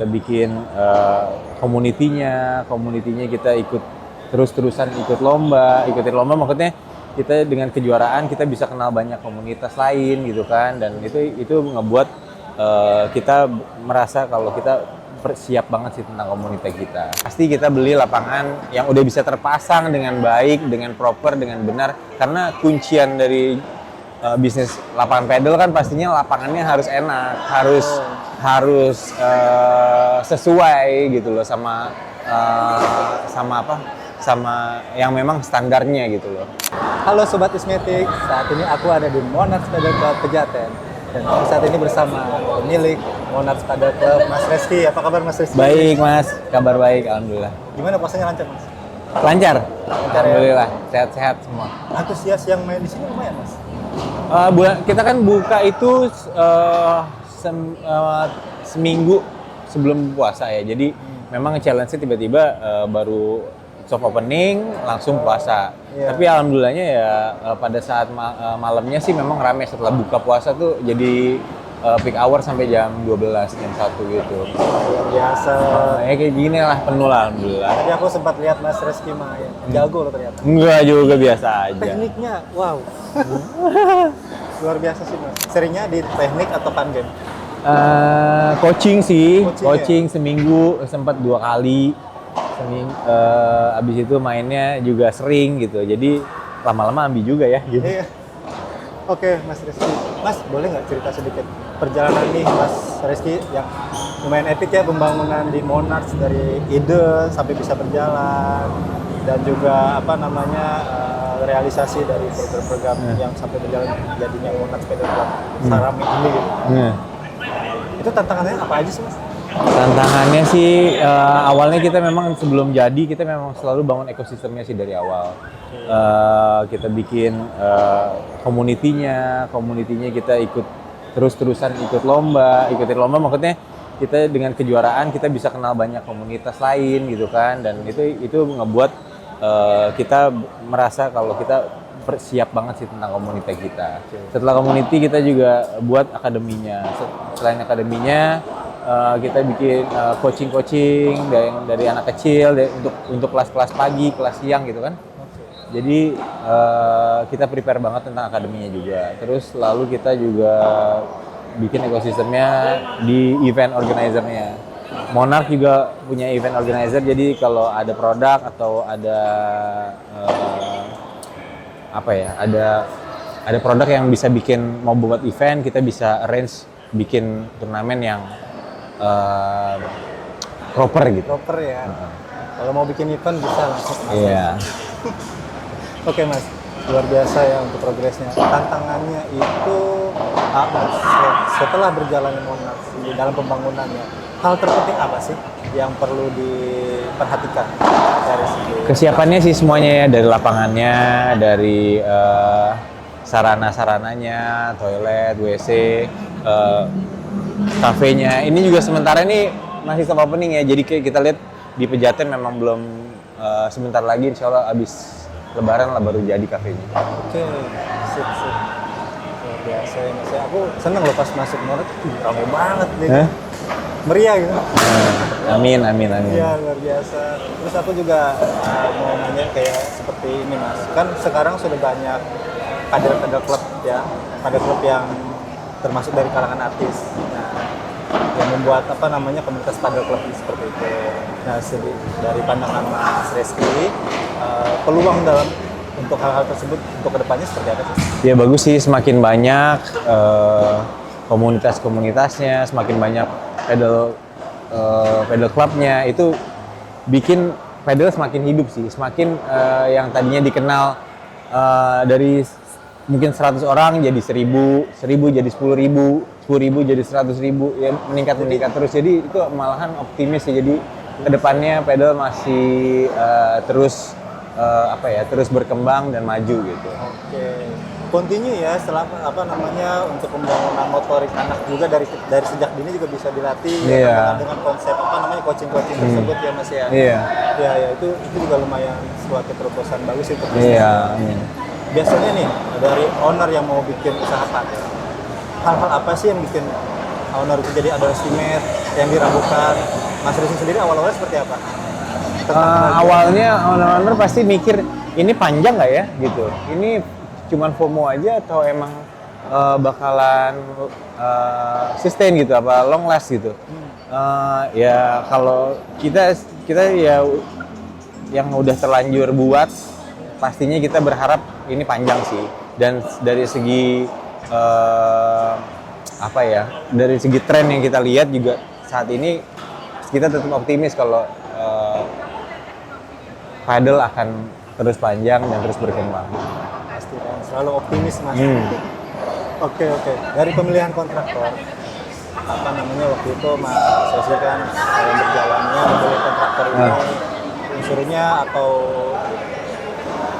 Kita bikin komunitinya kita ikut terus-terusan ikutin lomba maksudnya kita dengan kejuaraan kita bisa kenal banyak komunitas lain gitu kan, dan itu ngebuat kita merasa kalau kita siap banget sih tentang komunitas kita. Pasti kita beli lapangan yang udah bisa terpasang dengan baik, dengan proper, dengan benar, karena kuncian dari bisnis lapangan pedal kan pastinya lapangannya harus enak, harus sesuai gitu loh sama yang memang standarnya gitu loh. Halo Sobat Ismetik, saat ini aku ada di Monarch Padel Club Pejaten. Dan aku saat ini bersama pemilik Monarch Padel Club, Mas Reski. Apa kabar Mas Reski? Baik Mas, kabar baik, alhamdulillah. Gimana puasanya, lancar Mas? Lancar, alhamdulillah, ya? sehat-sehat semua. Antusias yang main di sini lumayan Mas? Kita kan buka itu seminggu sebelum puasa ya, jadi memang challenge-nya tiba-tiba baru soft opening langsung puasa. Tapi alhamdulillahnya ya pada saat malamnya sih memang ramai setelah buka puasa tuh, jadi peak hour sampai jam 12, jam 1 gitu. Biasa. Ya kayak gini lah, penuh lah alhamdulillah. Tadi aku sempat lihat Mas Reski main, jago loh ternyata. Enggak juga, biasa aja. Tekniknya, wow. Luar biasa sih Mas. Seringnya di teknik atau fun game? Coaching sih, Coaching ya? Seminggu sempat 2 kali. Abis itu mainnya juga sering gitu, jadi lama-lama ambil juga ya gitu. Iya. Oke Mas Reski, Mas boleh nggak cerita sedikit perjalanan nih Mas Reski yang lumayan epic ya, pembangunan di Monarch dari ide sampai bisa berjalan, dan juga realisasi dari program-program yang sampai berjalan jadinya Monarch Padel Club Sarami ini gitu. Itu tantangannya apa aja sih Mas? Tantangannya sih awalnya kita memang sebelum jadi kita memang selalu bangun ekosistemnya sih dari awal. Kita bikin komunitinya kita terus-terusan ikutin lomba maksudnya kita dengan kejuaraan kita bisa kenal banyak komunitas lain gitu kan, dan itu ngebuat kita merasa kalau kita siap banget sih tentang komunitas kita. Setelah community kita juga buat akademinya. Selain akademinya kita bikin coaching dari anak kecil untuk kelas-kelas pagi, kelas siang gitu kan. Jadi kita prepare banget tentang akademinya juga. Terus lalu kita juga bikin ekosistemnya di event organizer-nya. Monarch juga punya event organizer, jadi kalau ada produk atau ada ada produk yang bisa mau buat event, kita bisa arrange bikin turnamen yang proper gitu. Proper ya. Kalau mau bikin event bisa langsung. Iya. Oke Mas, luar biasa ya untuk progresnya. Tantangannya itu setelah berjalannya Monarch di dalam pembangunannya, hal terpenting apa sih yang perlu diperhatikan dari segi kesiapannya sih semuanya ya, dari lapangannya, dari sarana-sarananya, toilet, WC, kafenya. Ini juga sementara ini masih soft opening ya, jadi kita lihat di Pejaten memang belum, sebentar lagi insya Allah abis Lebaran lah baru jadi kafenya. Oke, sip. Luar biasa ya Mas. Aku seneng loh pas masuk Monarch, ramai banget nih. Meriah gitu. Amin. Iya, luar biasa. Terus aku juga mau nanya kayak seperti ini Mas. Kan sekarang sudah banyak padel klub ya, padel klub yang termasuk dari kalangan artis. Nah, yang membuat komunitas padel klub seperti itu. Nah, dari pandangan Mas Reski, peluang untuk hal-hal tersebut untuk kedepannya seperti apa sih? Ya bagus sih, semakin banyak komunitas-komunitasnya, semakin banyak pedal clubnya, itu bikin pedal semakin hidup sih, semakin yang tadinya dikenal dari mungkin 100 orang jadi 1000 jadi 10.000, 10.000 jadi 100.000, ya meningkat terus. Jadi itu malahan optimis ya, jadi kedepannya pedal masih terus berkembang dan maju gitu. Oke. Continue ya untuk pembangunan motorik anak juga dari sejak dini juga bisa dilatih dengan konsep coaching tersebut ya Mas ya. Ya itu juga lumayan suatu terobosan bagus itu. Biasanya nih dari owner yang mau bikin usaha padel, hal-hal apa sih yang bikin owner itu jadi underestimate yang diragukan? Mas Rizky sendiri awal-awalnya seperti apa? Awalnya owner pasti mikir ini panjang nggak ya gitu. Ini cuman FOMO aja atau emang bakalan sustain gitu, apa long last gitu. Ya kalau kita ya yang udah terlanjur buat, pastinya kita berharap ini panjang sih. Dan dari segi apa ya, dari segi tren yang kita lihat juga saat ini, kita tetap optimis kalau paddle akan terus panjang dan terus berkembang. Pasti kan, selalu optimis Mas. Oke. Dari pemilihan kontraktor, apa namanya waktu itu Mas Rizky kan dalam berjalannya memilih kontraktor ini, unsurnya atau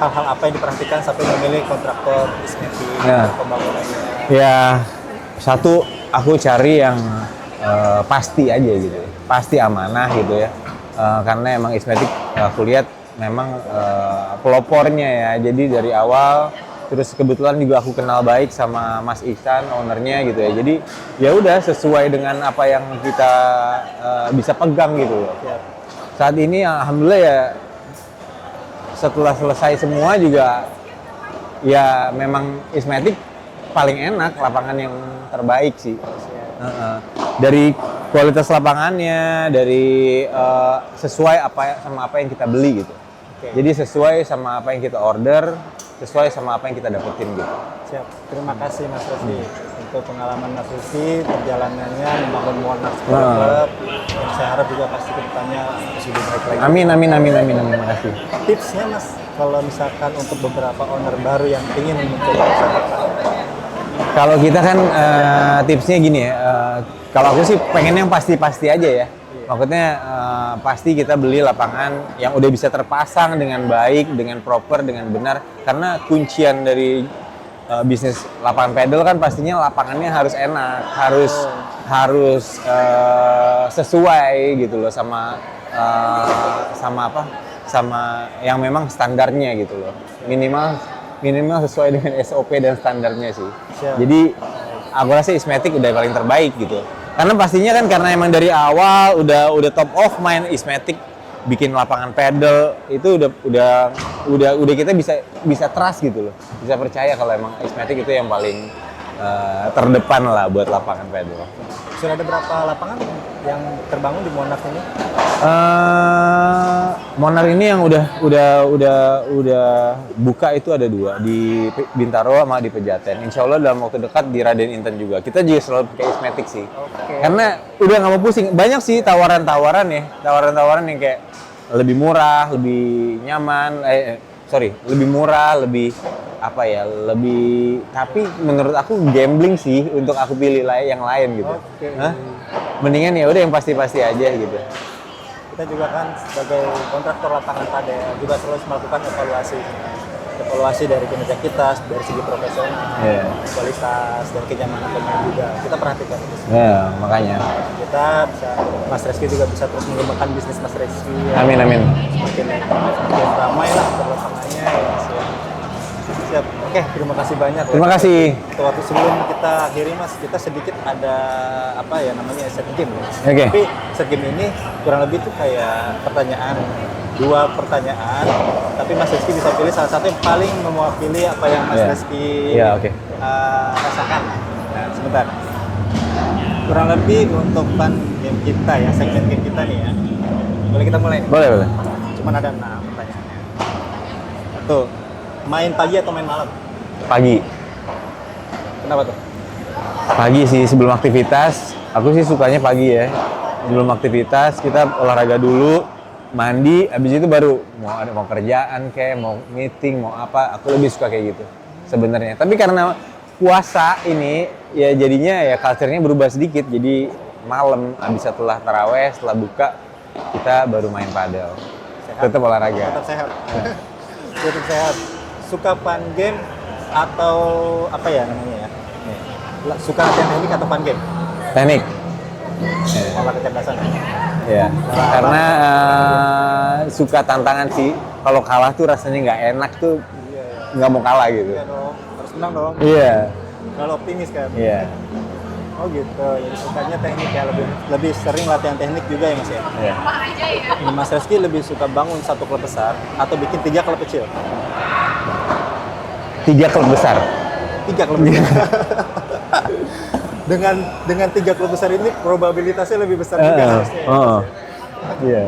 hal-hal apa yang diperhatikan sampai memilih kontraktor Ismeti pembangunannya? Ya, satu aku cari yang pasti aja gitu, pasti amanah gitu ya. Karena emang Ismetik aku lihat memang pelopornya ya. Jadi dari awal, terus kebetulan juga aku kenal baik sama Mas Iksan, ownernya gitu ya. Jadi ya udah sesuai dengan apa yang kita bisa pegang gitu loh. Saat ini alhamdulillah ya, setelah selesai semua juga ya memang Ismetik paling enak, lapangan yang terbaik sih. Dari kualitas lapangannya, dari sesuai sama apa yang kita beli gitu. Jadi sesuai sama apa yang kita order, sesuai sama apa yang kita dapetin gitu. Siap. Terima kasih Mas Rizky untuk pengalaman Mas Rizky, perjalanannya membangun Monarch Club. Saya harap juga pasti kedepannya lebih baik lagi. Amin. Makasih. Tipsnya Mas, kalau misalkan untuk beberapa owner baru yang ingin mencoba usaha, kalau kita kan tipsnya gini ya, kalau aku sih pengen yang pasti-pasti aja ya. Maksudnya pasti kita beli lapangan yang udah bisa terpasang dengan baik, dengan proper, dengan benar. Karena kuncian dari bisnis lapangan pedal kan pastinya lapangannya harus enak, harus sesuai gitu loh sama yang memang standarnya gitu loh. Minimal sesuai dengan SOP dan standarnya sih. Jadi aku rasa Ismetik udah paling terbaik gitu. Karena pastinya kan karena emang dari awal udah top of mind Ismetik bikin lapangan pedal itu udah kita bisa trust gitu loh. Bisa percaya kalau emang Ismetik itu yang paling terdepan lah buat lapangan pedal. Sudah ada berapa lapangan yang terbangun di Monarch ini? Monarch ini yang udah buka itu ada 2 di Bintaro sama di Pejaten. Insya Allah dalam waktu dekat di Raden Inten juga. Kita juga selalu pakai Ismetik sih. Karena udah nggak mau pusing. Banyak sih tawaran-tawaran yang kayak lebih murah, lebih nyaman. Lebih murah, lebih apa ya, tapi menurut aku gambling sih untuk aku pilih yang lain gitu. Mendingan ya udah yang pasti-pasti aja gitu. Kita juga kan sebagai kontraktor lapangan padel juga selalu melakukan evaluasi dari kinerja kita dari segi profesional, kualitas dan kenyamanan pemain juga kita perhatikan itu. Makanya kita Mas Rizky juga bisa terus mengembangkan bisnis Mas Rizky. Amin. Semakin ramai lah lapangannya. Siap. Oke, terima kasih banyak. Terima kasih. Waktu sebelum kita akhiri Mas, kita sedikit ada apa ya namanya set game. Tapi set game ini kurang lebih tuh kayak pertanyaan, 2 pertanyaan, tapi Mas Rizky bisa pilih salah satu yang paling mewakili apa yang Mas Rizky rasakan. Nah, sebentar. Kurang lebih untuk game kita ya, segmen game kita nih ya. Boleh kita mulai nih? Boleh. Cuman ada 6 pertanyaannya. Tuh. Main pagi atau main malam? Pagi. Kenapa tuh? Pagi sih, sebelum aktivitas. Aku sih sukanya pagi ya. Sebelum aktivitas kita olahraga dulu, mandi, habis itu baru mau kerjaan kayak mau meeting, mau apa. Aku lebih suka kayak gitu sebenarnya. Tapi karena puasa ini ya jadinya ya culture-nya berubah sedikit. Jadi malam habis setelah taraweh, setelah buka kita baru main padel. Tetap olahraga. Tetap sehat. Tetap sehat. Suka fun game atau apa ya namanya ya? Suka latihan teknik atau fun game? Teknik. Olah kecerdasan. Ya. Karena suka tantangan sih. Kalau kalah tuh rasanya nggak enak tuh, nggak mau kalah gitu. Iya dong, harus menang dong. Iya. Kalau optimis kan. Iya. Oh gitu, jadi sukanya teknik ya, lebih sering latihan teknik juga ya Mas ya? Iya. Ini Mas Reski lebih suka bangun satu klub besar atau bikin 3 klub kecil? 3 klub besar. 3 klub besar. dengan 3 klub besar ini probabilitasnya lebih besar juga harusnya. Ya, Mas ya? Iya.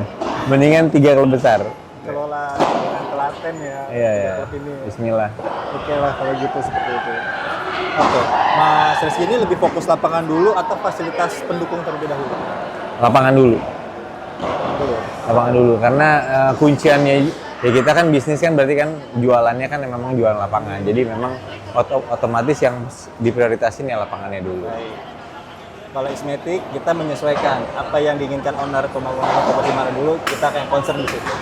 Mendingan 3 klub besar. Kelola dengan telaten ya. Iya, tiga iya. klub ini. Bismillah. Oke lah kalau gitu seperti itu. Oke, Mas Reski ini lebih fokus lapangan dulu atau fasilitas pendukung terlebih dahulu? Lapangan dulu. Dulu. Lapangan dulu karena kunciannya ya kita kan bisnis kan berarti kan jualannya kan memang jualan lapangan. Jadi memang otomatis yang diprioritasin ya lapangannya dulu. Baik. Kalau Ismetik kita menyesuaikan apa yang diinginkan owner kemauan atau bagaimana dulu kita kayak concern di situ.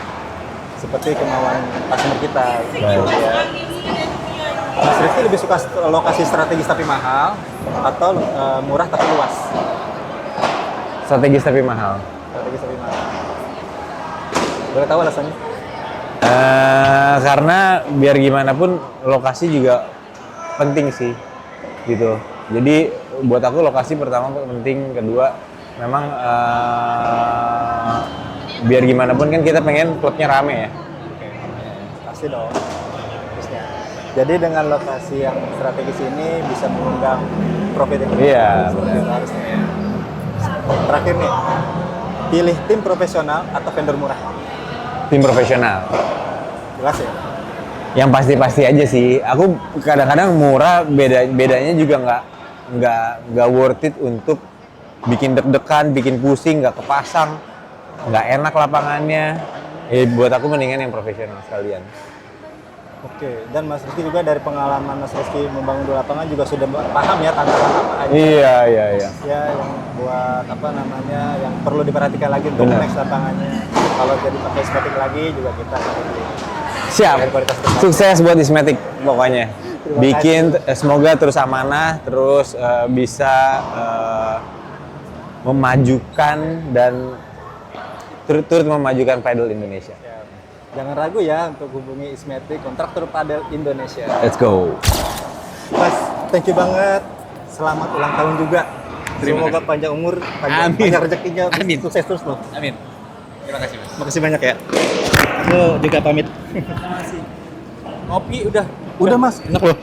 Seperti kemauan customer kita. Gitu, Baik. ya. Mas Rifki lebih suka lokasi strategis tapi mahal atau murah tapi luas? Strategis tapi mahal. Strategis tapi mahal. Boleh tahu alasannya? Karena biar gimana pun lokasi juga penting sih, gitu. Jadi buat aku lokasi pertama penting, kedua memang biar gimana pun kan kita pengen klubnya rame ya. Oke. Pasti dong. Harusnya. Jadi dengan lokasi yang strategis ini bisa mengundang profit yang Iya, seperti benar. itu harusnya. Terakhir nih, pilih tim profesional atau vendor murah? Tim profesional. Jelas ya? Yang pasti-pasti aja sih. Aku kadang-kadang murah bedanya juga nggak worth it untuk bikin deg-degan, bikin pusing, nggak kepasang, nggak enak lapangannya. Buat aku mendingan yang profesional sekalian. Oke, dan Mas Rizky juga dari pengalaman Mas Rizky membangun dua lapangan juga sudah paham ya tantangan apa aja. Iya. Ya, yang buat apa namanya, yang perlu diperhatikan lagi untuk Benar. next lapangannya. Kalau jadi pakai Ismetik lagi juga kita akan beli. Siap. Dari kualitas terbaik. Sukses buat Ismetik pokoknya. Terima Bikin semoga terus amanah, terus bisa memajukan dan turut memajukan padel Indonesia. Ya. Jangan ragu ya untuk hubungi Ismetik, kontraktor padel Indonesia. Let's go. Mas, thank you banget. Selamat ulang tahun juga. Terima Semoga kasih. panjang umur, Amin. panjang rezekinya, Amin. sukses terus loh. Amin. Terima kasih, Mas. Makasih banyak ya. Aku juga pamit. Ngopi udah. Udah Mas, enak loh.